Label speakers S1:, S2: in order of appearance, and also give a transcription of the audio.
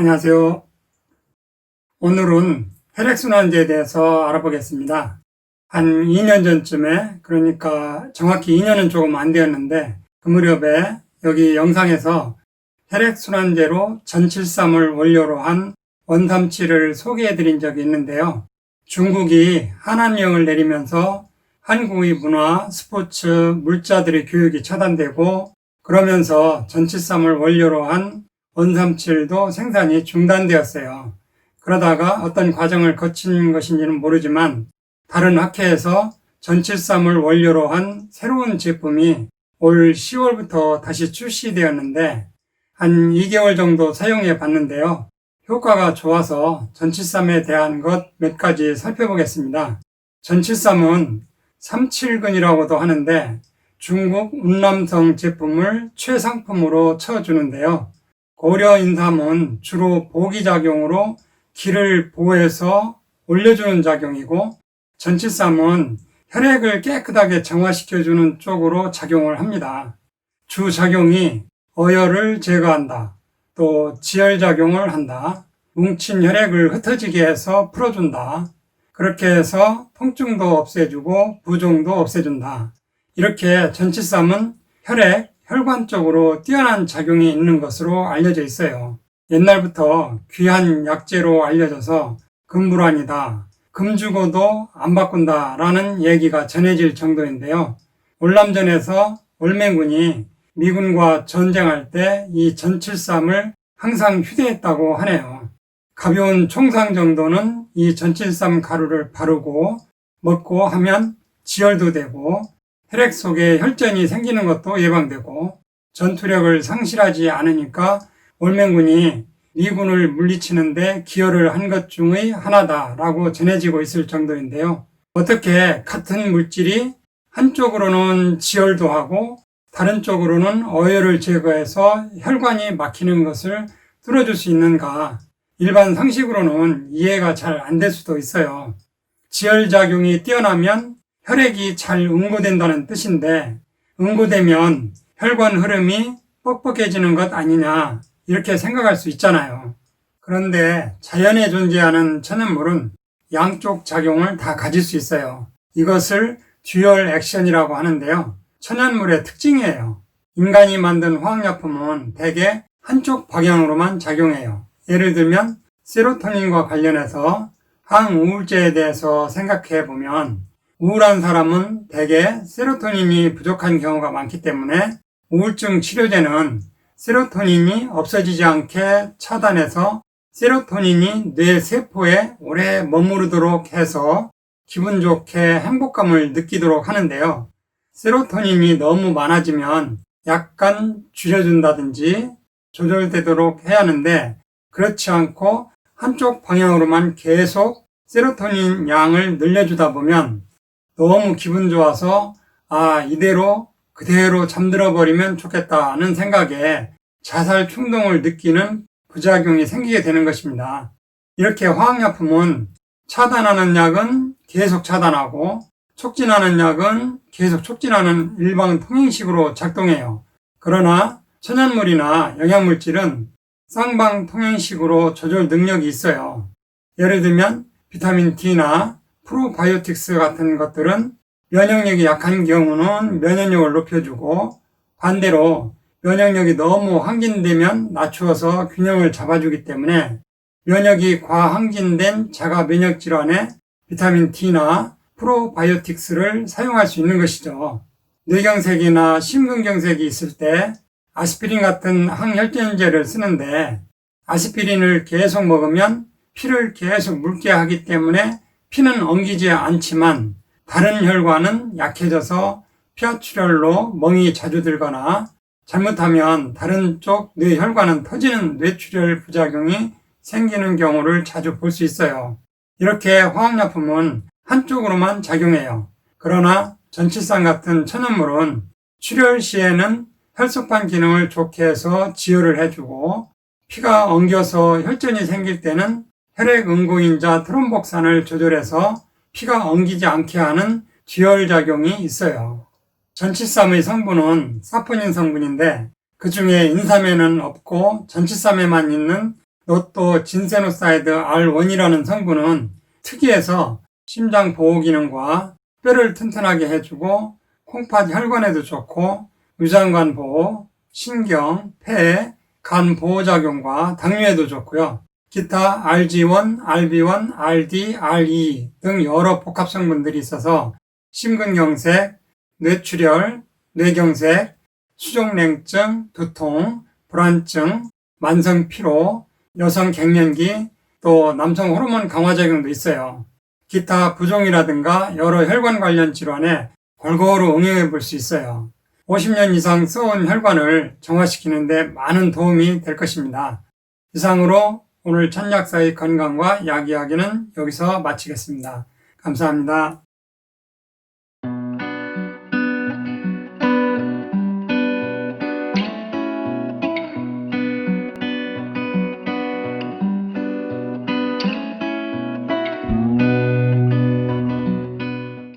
S1: 안녕하세요. 오늘은 혈액순환제에 대해서 알아보겠습니다. 한 2년 전쯤에, 그러니까 정확히 2년은 조금 안 되었는데 그 무렵에 여기 영상에서 혈액순환제로 전칠삼을 원료로 한 원삼칠을 소개해 드린 적이 있는데요. 중국이 한한령을 내리면서 한국의 문화, 스포츠, 물자들의 교육이 차단되고, 그러면서 전칠삼을 원료로 한 원삼칠도 생산이 중단되었어요. 그러다가 어떤 과정을 거친 것인지는 모르지만 다른 학회에서 전칠삼을 원료로 한 새로운 제품이 올 10월부터 다시 출시되었는데 한 2개월 정도 사용해 봤는데요. 효과가 좋아서 전칠삼에 대한 것 몇 가지 살펴보겠습니다. 전칠삼은 삼칠근이라고도 하는데 중국 운남성 제품을 최상품으로 쳐주는데요. 고려 인삼은 주로 보기작용으로 기를 보호해서 올려주는 작용이고, 전칠삼은 혈액을 깨끗하게 정화시켜주는 쪽으로 작용을 합니다. 주작용이 어혈을 제거한다, 또 지혈작용을 한다, 뭉친 혈액을 흩어지게 해서 풀어준다, 그렇게 해서 통증도 없애주고 부종도 없애준다. 이렇게 전칠삼은 혈관 쪽으로 뛰어난 작용이 있는 것으로 알려져 있어요. 옛날부터 귀한 약재로 알려져서 금불안이다, 금 주고도 안 바꾼다 라는 얘기가 전해질 정도인데요. 월남전에서 월맹군이 미군과 전쟁할 때 이 전칠삼을 항상 휴대했다고 하네요. 가벼운 총상 정도는 이 전칠삼 가루를 바르고 먹고 하면 지혈도 되고 혈액 속에 혈전이 생기는 것도 예방되고 전투력을 상실하지 않으니까 월맹군이 미군을 물리치는데 기여를 한 것 중의 하나다라고 전해지고 있을 정도인데요. 어떻게 같은 물질이 한쪽으로는 지혈도 하고 다른 쪽으로는 어혈을 제거해서 혈관이 막히는 것을 뚫어줄 수 있는가? 일반 상식으로는 이해가 잘 안 될 수도 있어요. 지혈작용이 뛰어나면 혈액이 잘 응고된다는 뜻인데, 응고되면 혈관 흐름이 뻑뻑해지는 것 아니냐, 이렇게 생각할 수 있잖아요. 그런데 자연에 존재하는 천연물은 양쪽 작용을 다 가질 수 있어요. 이것을 듀얼 액션이라고 하는데요. 천연물의 특징이에요. 인간이 만든 화학약품은 대개 한쪽 방향으로만 작용해요. 예를 들면 세로토닌과 관련해서 항우울제에 대해서 생각해 보면 우울한 사람은 대개 세로토닌이 부족한 경우가 많기 때문에 우울증 치료제는 세로토닌이 없어지지 않게 차단해서 세로토닌이 뇌 세포에 오래 머무르도록 해서 기분 좋게 행복감을 느끼도록 하는데요. 세로토닌이 너무 많아지면 약간 줄여준다든지 조절되도록 해야 하는데, 그렇지 않고 한쪽 방향으로만 계속 세로토닌 양을 늘려주다 보면 너무 기분 좋아서 이대로 그대로 잠들어 버리면 좋겠다는 생각에 자살 충동을 느끼는 부작용이 생기게 되는 것입니다. 이렇게 화학약품은 차단하는 약은 계속 차단하고 촉진하는 약은 계속 촉진하는 일방통행식으로 작동해요. 그러나 천연물이나 영양물질은 쌍방통행식으로 조절 능력이 있어요. 예를 들면 비타민 D나 프로바이오틱스 같은 것들은 면역력이 약한 경우는 면역력을 높여주고, 반대로 면역력이 너무 항진되면 낮추어서 균형을 잡아주기 때문에 면역이 과항진된 자가 면역질환에 비타민 D나 프로바이오틱스를 사용할 수 있는 것이죠. 뇌경색이나 심근경색이 있을 때 아스피린 같은 항혈전제를 쓰는데, 아스피린을 계속 먹으면 피를 계속 묽게 하기 때문에 피는 엉기지 않지만 다른 혈관은 약해져서 폐하출혈로 멍이 자주 들거나 잘못하면 다른 쪽 뇌혈관은 터지는 뇌출혈 부작용이 생기는 경우를 자주 볼 수 있어요. 이렇게 화학약품은 한쪽으로만 작용해요. 그러나 전칠삼 같은 천연물은 출혈 시에는 혈소판 기능을 좋게 해서 지혈을 해주고, 피가 엉겨서 혈전이 생길 때는 혈액 응고인자 트롬복산을 조절해서 피가 엉기지 않게 하는 지혈작용이 있어요. 전칠삼의 성분은 사포닌 성분인데 그 중에 인삼에는 없고 전칠삼에만 있는 요또 진세노사이드 R1이라는 성분은 특이해서 심장 보호 기능과 뼈를 튼튼하게 해주고 콩팥 혈관에도 좋고 유장관 보호, 신경, 폐, 간 보호작용과 당뇨에도 좋고요. 기타 RG1, RB1, RD, RE 등 여러 복합 성분들이 있어서 심근경색, 뇌출혈, 뇌경색, 수족냉증, 두통, 불안증, 만성 피로, 여성 갱년기, 또 남성 호르몬 강화 작용도 있어요. 기타 부종이라든가 여러 혈관 관련 질환에 골고루 응용해 볼 수 있어요. 50년 이상 써온 혈관을 정화시키는 데 많은 도움이 될 것입니다. 이상으로 오늘 천약사의 건강과 약 이야기는 여기서 마치겠습니다. 감사합니다.